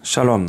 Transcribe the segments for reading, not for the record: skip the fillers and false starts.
Shalom.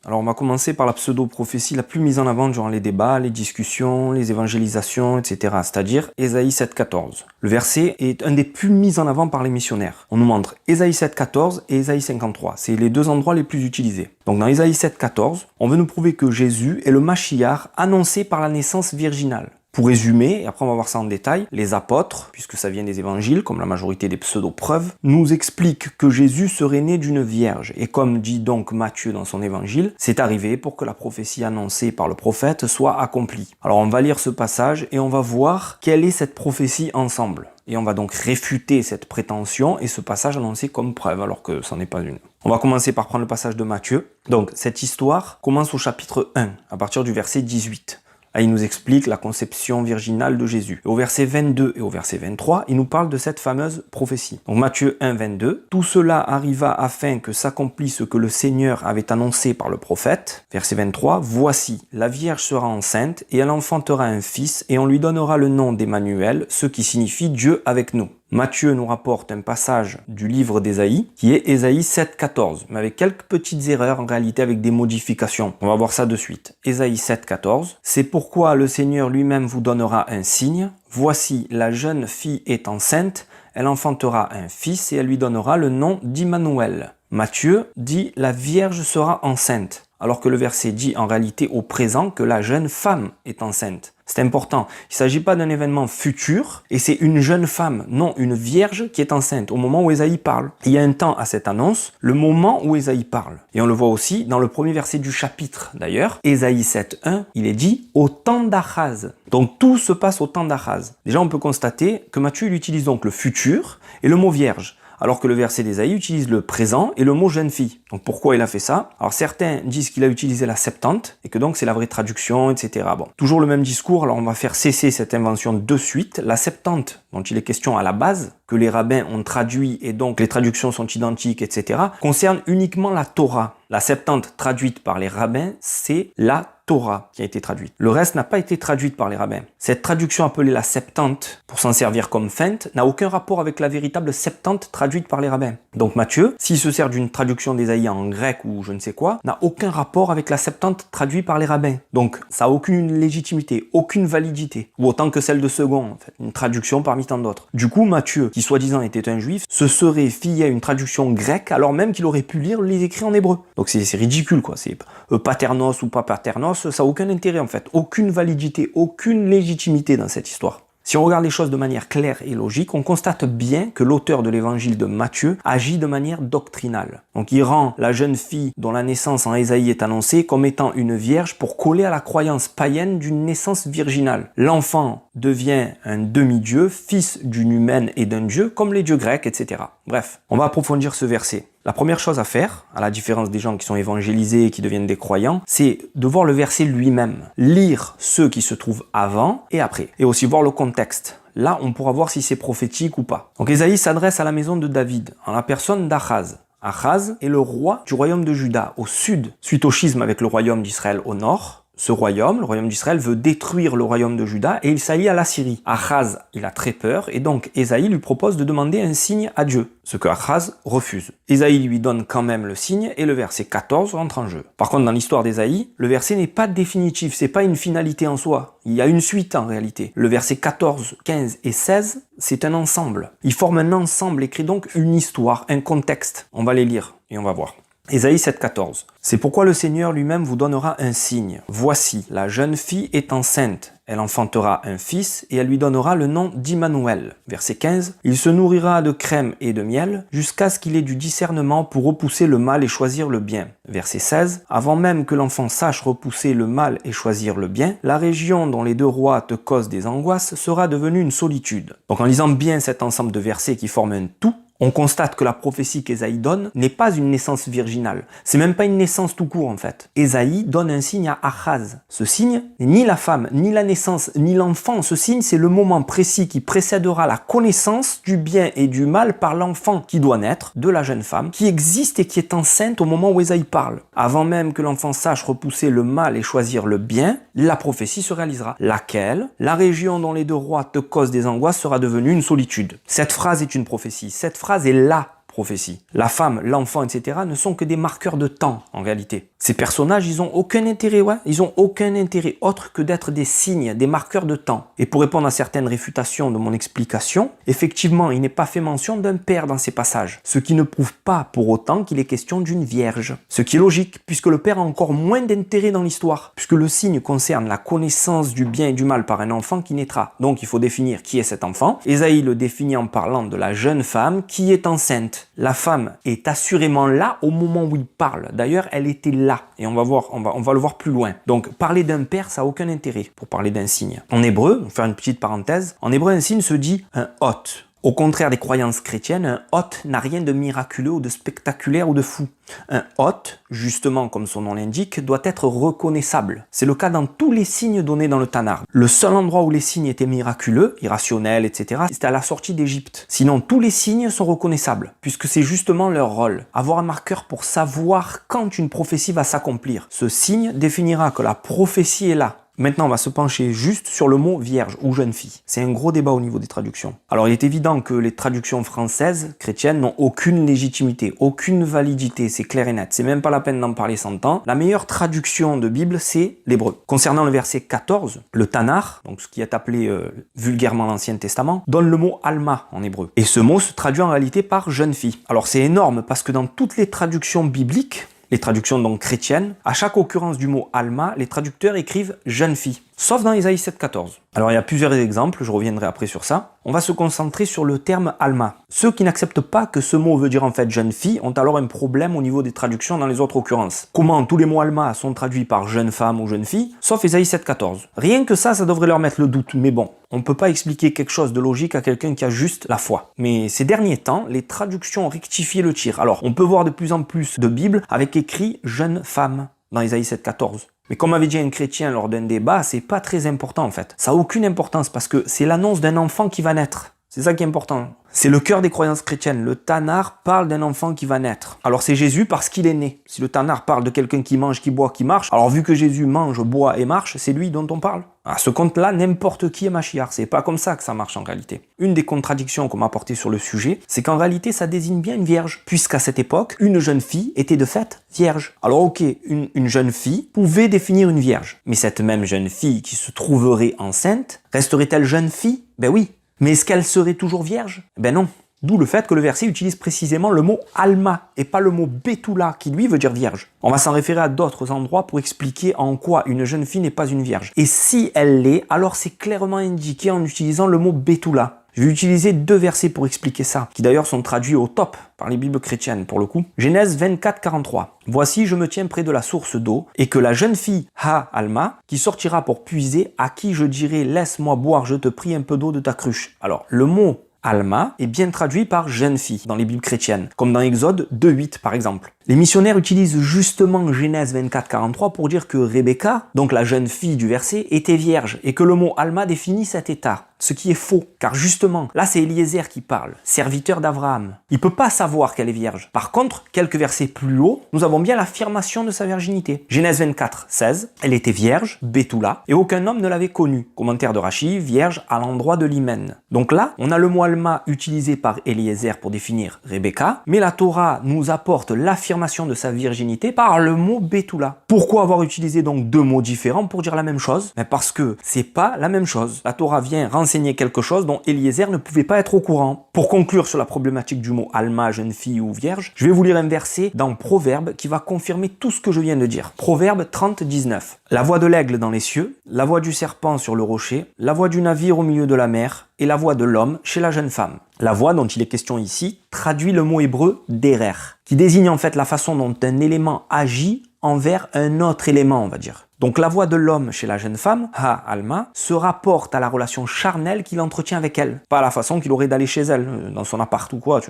Alors on va commencer par la pseudo-prophétie la plus mise en avant durant les débats, les discussions, les évangélisations, etc. C'est-à-dire Ésaïe 7,14. Le verset est un des plus mis en avant par les missionnaires. On nous montre Ésaïe 7,14 et Ésaïe 53. C'est les deux endroits les plus utilisés. Donc dans Ésaïe 7,14, on veut nous prouver que Jésus est le Mashiach annoncé par la naissance virginale. Pour résumer, et après on va voir ça en détail, les apôtres, puisque ça vient des évangiles, comme la majorité des pseudo-preuves, nous expliquent que Jésus serait né d'une vierge. Et comme dit donc Matthieu dans son évangile, c'est arrivé pour que la prophétie annoncée par le prophète soit accomplie. Alors on va lire ce passage et on va voir quelle est cette prophétie ensemble. Et on va donc réfuter cette prétention et ce passage annoncé comme preuve, alors que ça n'est pas une. On va commencer par prendre le passage de Matthieu. Donc cette histoire commence au chapitre 1, à partir du verset 18. Là, il nous explique la conception virginale de Jésus. Et au verset 22 et au verset 23, il nous parle de cette fameuse prophétie. Donc Matthieu 1, 22. « Tout cela arriva afin que s'accomplisse ce que le Seigneur avait annoncé par le prophète. » Verset 23. « Voici, la Vierge sera enceinte et elle enfantera un fils et on lui donnera le nom d'Emmanuel, ce qui signifie Dieu avec nous. » Matthieu nous rapporte un passage du livre d'Ésaïe, qui est Ésaïe 7,14, mais avec quelques petites erreurs, en réalité avec des modifications. On va voir ça de suite. Ésaïe 7,14, « C'est pourquoi le Seigneur lui-même vous donnera un signe. Voici, la jeune fille est enceinte, elle enfantera un fils et elle lui donnera le nom d'Immanuel. » Matthieu dit « La Vierge sera enceinte », alors que le verset dit en réalité au présent que la jeune femme est enceinte. C'est important. Il ne s'agit pas d'un événement futur et c'est une jeune femme, non une vierge qui est enceinte au moment où Ésaïe parle. Il y a un temps à cette annonce, le moment où Ésaïe parle. Et on le voit aussi dans le premier verset du chapitre d'ailleurs. Ésaïe 7.1, il est dit au temps d'Achaz. Donc tout se passe au temps d'Achaz. Déjà on peut constater que Matthieu il utilise donc le futur et le mot vierge, alors que le verset d'Ésaïe utilise le présent et le mot jeune fille. Donc pourquoi il a fait ça? Alors certains disent qu'il a utilisé la Septante et que donc c'est la vraie traduction, etc. Bon, toujours le même discours, alors on va faire cesser cette invention de suite. La Septante, dont il est question à la base, que les rabbins ont traduit et donc les traductions sont identiques, etc., concerne uniquement la Torah. La Septante traduite par les rabbins, c'est la Torah qui a été traduite. Le reste n'a pas été traduite par les rabbins. Cette traduction appelée la Septante, pour s'en servir comme feinte, n'a aucun rapport avec la véritable Septante traduite par les rabbins. Donc Matthieu, s'il se sert d'une traduction d'Ésaïe en grec ou je ne sais quoi, n'a aucun rapport avec la Septante traduite par les rabbins. Donc ça n'a aucune légitimité, aucune validité, ou autant que celle de Second, en fait, une traduction parmi tant d'autres. Du coup, Matthieu, qui soi-disant était un juif, se serait fié à une traduction grecque alors même qu'il aurait pu lire les écrits en hébreu. Donc c'est ridicule quoi, c'est paternos ou pas paternos, ça n'a aucun intérêt en fait, aucune validité, aucune légitimité dans cette histoire. Si on regarde les choses de manière claire et logique, on constate bien que l'auteur de l'évangile de Matthieu agit de manière doctrinale. Donc il rend la jeune fille dont la naissance en Ésaïe est annoncée comme étant une vierge pour coller à la croyance païenne d'une naissance virginale. L'enfant devient un demi-dieu, fils d'une humaine et d'un dieu, comme les dieux grecs, etc. Bref, on va approfondir ce verset. La première chose à faire, à la différence des gens qui sont évangélisés et qui deviennent des croyants, c'est de voir le verset lui-même. Lire ceux qui se trouvent avant et après. Et aussi voir le contexte. Là, on pourra voir si c'est prophétique ou pas. Donc Ésaïe s'adresse à la maison de David, en la personne d'Achaz. Achaz est le roi du royaume de Juda, au sud, suite au schisme avec le royaume d'Israël au nord. Ce royaume, le royaume d'Israël, veut détruire le royaume de Juda et il s'allie à la Syrie. Achaz, il a très peur et donc Ésaïe lui propose de demander un signe à Dieu, ce que Achaz refuse. Ésaïe lui donne quand même le signe et le verset 14 rentre en jeu. Par contre, dans l'histoire d'Ésaïe, le verset n'est pas définitif, c'est pas une finalité en soi. Il y a une suite en réalité. Le verset 14, 15 et 16, c'est un ensemble. Ils forment un ensemble et créent donc une histoire, un contexte. On va les lire et on va voir. Ésaïe 7,14. « C'est pourquoi le Seigneur lui-même vous donnera un signe. Voici, la jeune fille est enceinte. Elle enfantera un fils et elle lui donnera le nom d'Immanuel. » Verset 15. « Il se nourrira de crème et de miel jusqu'à ce qu'il ait du discernement pour repousser le mal et choisir le bien. » Verset 16. « Avant même que l'enfant sache repousser le mal et choisir le bien, la région dont les deux rois te causent des angoisses sera devenue une solitude. » Donc en lisant bien cet ensemble de versets qui forment un tout, on constate que la prophétie qu'Ésaïe donne n'est pas une naissance virginale. C'est même pas une naissance tout court en fait. Ésaïe donne un signe à Achaz. Ce signe n'est ni la femme, ni la naissance, ni l'enfant. Ce signe, c'est le moment précis qui précédera la connaissance du bien et du mal par l'enfant qui doit naître de la jeune femme, qui existe et qui est enceinte au moment où Ésaïe parle. Avant même que l'enfant sache repousser le mal et choisir le bien, la prophétie se réalisera. Laquelle, la région dont les deux rois te causent des angoisses sera devenue une solitude. Cette phrase est une prophétie. Cette phrase est la prophétie. La femme, l'enfant, etc. ne sont que des marqueurs de temps, en réalité. Ces personnages, ils ont aucun intérêt, ils ont aucun intérêt autre que d'être des signes, des marqueurs de temps. Et pour répondre à certaines réfutations de mon explication, effectivement, il n'est pas fait mention d'un père dans ces passages, ce qui ne prouve pas pour autant qu'il est question d'une vierge. Ce qui est logique, puisque le père a encore moins d'intérêt dans l'histoire, puisque le signe concerne la connaissance du bien et du mal par un enfant qui naîtra. Donc il faut définir qui est cet enfant. Ésaïe le définit en parlant de la jeune femme qui est enceinte. La femme est assurément là au moment où il parle. D'ailleurs, elle était là. Et on va le voir plus loin. Donc parler d'un père, ça n'a aucun intérêt pour parler d'un signe. En hébreu, on va faire une petite parenthèse, en hébreu un signe se dit un hôte. Au contraire des croyances chrétiennes, un hôte n'a rien de miraculeux ou de spectaculaire ou de fou. Un hôte, justement comme son nom l'indique, doit être reconnaissable. C'est le cas dans tous les signes donnés dans le Tanakh. Le seul endroit où les signes étaient miraculeux, irrationnels, etc., c'était à la sortie d'Égypte. Sinon, tous les signes sont reconnaissables, puisque c'est justement leur rôle. Avoir un marqueur pour savoir quand une prophétie va s'accomplir. Ce signe définira que la prophétie est là. Maintenant, on va se pencher juste sur le mot vierge ou jeune fille. C'est un gros débat au niveau des traductions. Alors, il est évident que les traductions françaises, chrétiennes, n'ont aucune légitimité, aucune validité, c'est clair et net. C'est même pas la peine d'en parler 100 ans. La meilleure traduction de Bible, c'est l'hébreu. Concernant le verset 14, le Tanakh, donc ce qui est appelé vulgairement l'Ancien Testament, donne le mot Alma en hébreu. Et ce mot se traduit en réalité par jeune fille. Alors, c'est énorme parce que dans toutes les traductions bibliques, les traductions donc chrétiennes, à chaque occurrence du mot Alma, les traducteurs écrivent jeune fille, sauf dans Ésaïe 7,14. Alors il y a plusieurs exemples, je reviendrai après sur ça. On va se concentrer sur le terme Alma. Ceux qui n'acceptent pas que ce mot veut dire en fait jeune fille ont alors un problème au niveau des traductions dans les autres occurrences. Comment tous les mots Alma sont traduits par jeune femme ou jeune fille, sauf Ésaïe 7,14. Rien que ça devrait leur mettre le doute, mais bon, on ne peut pas expliquer quelque chose de logique à quelqu'un qui a juste la foi. Mais ces derniers temps, les traductions ont rectifié le tir. Alors, on peut voir de plus en plus de Bibles avec écrit jeune femme dans Ésaïe 7,14. Mais comme avait dit un chrétien lors d'un débat, c'est pas très important en fait. Ça n'a aucune importance parce que c'est l'annonce d'un enfant qui va naître. C'est ça qui est important. C'est le cœur des croyances chrétiennes. Le Tanakh parle d'un enfant qui va naître. Alors c'est Jésus parce qu'il est né. Si le Tanakh parle de quelqu'un qui mange, qui boit, qui marche, alors vu que Jésus mange, boit et marche, c'est lui dont on parle. À ce compte-là, n'importe qui est Mashiach. C'est pas comme ça que ça marche en réalité. Une des contradictions qu'on m'a apportées sur le sujet, c'est qu'en réalité, ça désigne bien une vierge. Puisqu'à cette époque, une jeune fille était de fait vierge. Alors ok, une jeune fille pouvait définir une vierge. Mais cette même jeune fille qui se trouverait enceinte, resterait-elle jeune fille? Ben oui. Mais est-ce qu'elle serait toujours vierge? Ben non. D'où le fait que le verset utilise précisément le mot Alma et pas le mot Betula qui lui veut dire vierge. On va s'en référer à d'autres endroits pour expliquer en quoi une jeune fille n'est pas une vierge. Et si elle l'est, alors c'est clairement indiqué en utilisant le mot Betula. Je vais utiliser 2 versets pour expliquer ça, qui d'ailleurs sont traduits au top par les Bibles chrétiennes pour le coup. Genèse 24, 43. Voici, je me tiens près de la source d'eau, et que la jeune fille, Alma, qui sortira pour puiser, à qui je dirai, laisse-moi boire, je te prie un peu d'eau de ta cruche. Alors, le mot Alma est bien traduit par jeune fille dans les Bibles chrétiennes, comme dans Exode 2.8 par exemple. Les missionnaires utilisent justement Genèse 24, 43 pour dire que Rebecca, donc la jeune fille du verset, était vierge et que le mot Alma définit cet état. Ce qui est faux, car justement, là c'est Eliezer qui parle, serviteur d'Abraham. Il peut pas savoir qu'elle est vierge. Par contre, quelques versets plus haut, nous avons bien l'affirmation de sa virginité. Genèse 24, 16, elle était vierge, Betula, et aucun homme ne l'avait connue. Commentaire de Rachi, vierge à l'endroit de l'hymen. Donc là, on a le mot Alma utilisé par Eliezer pour définir Rebecca, mais la Torah nous apporte l'affirmation de sa virginité par le mot Betula. Pourquoi avoir utilisé donc 2 mots différents pour dire la même chose? Parce que c'est pas la même chose. La Torah vient renseigner quelque chose dont Eliezer ne pouvait pas être au courant. Pour conclure sur la problématique du mot Alma, jeune fille ou vierge, je vais vous lire un verset dans Proverbe qui va confirmer tout ce que je viens de dire. Proverbe 30, 19. La voix de l'aigle dans les cieux, la voix du serpent sur le rocher, la voix du navire au milieu de la mer, et la voix de l'homme chez la jeune femme. La voix dont il est question ici traduit le mot hébreu derer, qui désigne en fait la façon dont un élément agit envers un autre élément, on va dire. Donc la voix de l'homme chez la jeune femme, Alma, se rapporte à la relation charnelle qu'il entretient avec elle. Pas à la façon qu'il aurait d'aller chez elle, dans son appart ou quoi,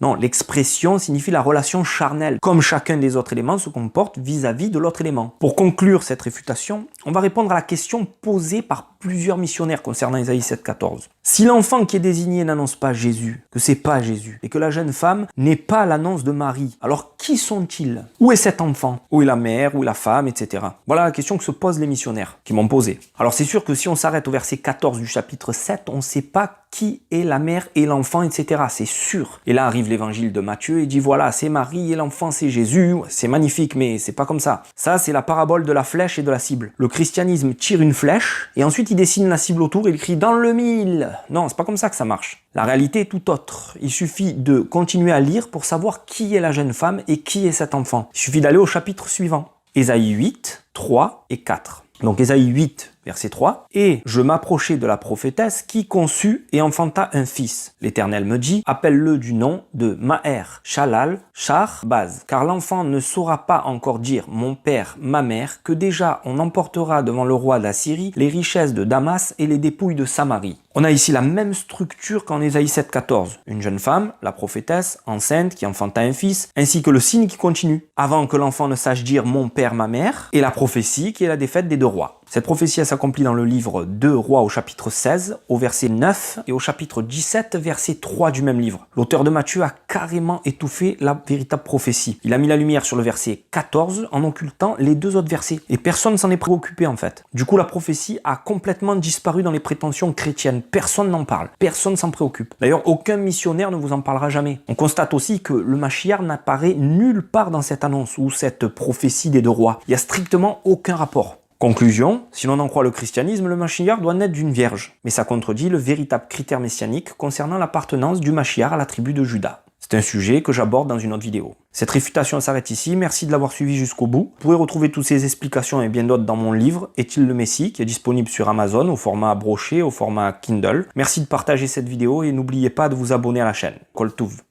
non, l'expression signifie la relation charnelle, comme chacun des autres éléments se comporte vis-à-vis de l'autre élément. Pour conclure cette réfutation, on va répondre à la question posée par plusieurs missionnaires concernant Ésaïe 7,14. Si l'enfant qui est désigné n'annonce pas Jésus, que c'est pas Jésus, et que la jeune femme n'est pas l'annonce de Marie, alors qui sont-ils? Où est cet enfant? Où est la mère? Où est la femme? Etc. Voilà la question que se posent les missionnaires, qui m'ont posé. Alors c'est sûr que si on s'arrête au verset 14 du chapitre 7, on ne sait pas qui est la mère et l'enfant, etc. C'est sûr. Et là arrive l'évangile de Matthieu et dit voilà, c'est Marie et l'enfant c'est Jésus. C'est magnifique, mais c'est pas comme ça. Ça, c'est la parabole de la flèche et de la cible. Le christianisme tire une flèche et ensuite il dessine la cible autour et il crie dans le mille. Non, c'est pas comme ça que ça marche. La réalité est tout autre. Il suffit de continuer à lire pour savoir qui est la jeune femme et qui est cet enfant. Il suffit d'aller au chapitre suivant. Ésaïe 8, 3 et 4. Donc Ésaïe 8, verset 3. « Et je m'approchai de la prophétesse qui conçut et enfanta un fils. L'Éternel me dit, appelle-le du nom de Maher, Shalal, Char, Baz. Car l'enfant ne saura pas encore dire mon père, ma mère, que déjà on emportera devant le roi d'Assyrie les richesses de Damas et les dépouilles de Samarie. » On a ici la même structure qu'en Ésaïe 7, 14. Une jeune femme, la prophétesse, enceinte, qui enfanta un fils, ainsi que le signe qui continue, avant que l'enfant ne sache dire mon père, ma mère, et la prophétie qui est la défaite des deux rois. Cette prophétie s'accomplit dans le livre 2 Rois au chapitre 16, au verset 9, et au chapitre 17, verset 3 du même livre. L'auteur de Matthieu a carrément étouffé la véritable prophétie. Il a mis la lumière sur le verset 14 en occultant les deux autres versets. Et personne ne s'en est préoccupé en fait. Du coup, la prophétie a complètement disparu dans les prétentions chrétiennes. Personne n'en parle. Personne s'en préoccupe. D'ailleurs, aucun missionnaire ne vous en parlera jamais. On constate aussi que le Mashiach n'apparaît nulle part dans cette annonce ou cette prophétie des deux rois. Il n'y a strictement aucun rapport. Conclusion, si l'on en croit le christianisme, le Mashiach doit naître d'une vierge. Mais ça contredit le véritable critère messianique concernant l'appartenance du Mashiach à la tribu de Juda. C'est un sujet que j'aborde dans une autre vidéo. Cette réfutation s'arrête ici, merci de l'avoir suivi jusqu'au bout. Vous pouvez retrouver toutes ces explications et bien d'autres dans mon livre « Est-il le Messie ?», qui est disponible sur Amazon au format broché, au format Kindle. Merci de partager cette vidéo et n'oubliez pas de vous abonner à la chaîne. Kol Tuv.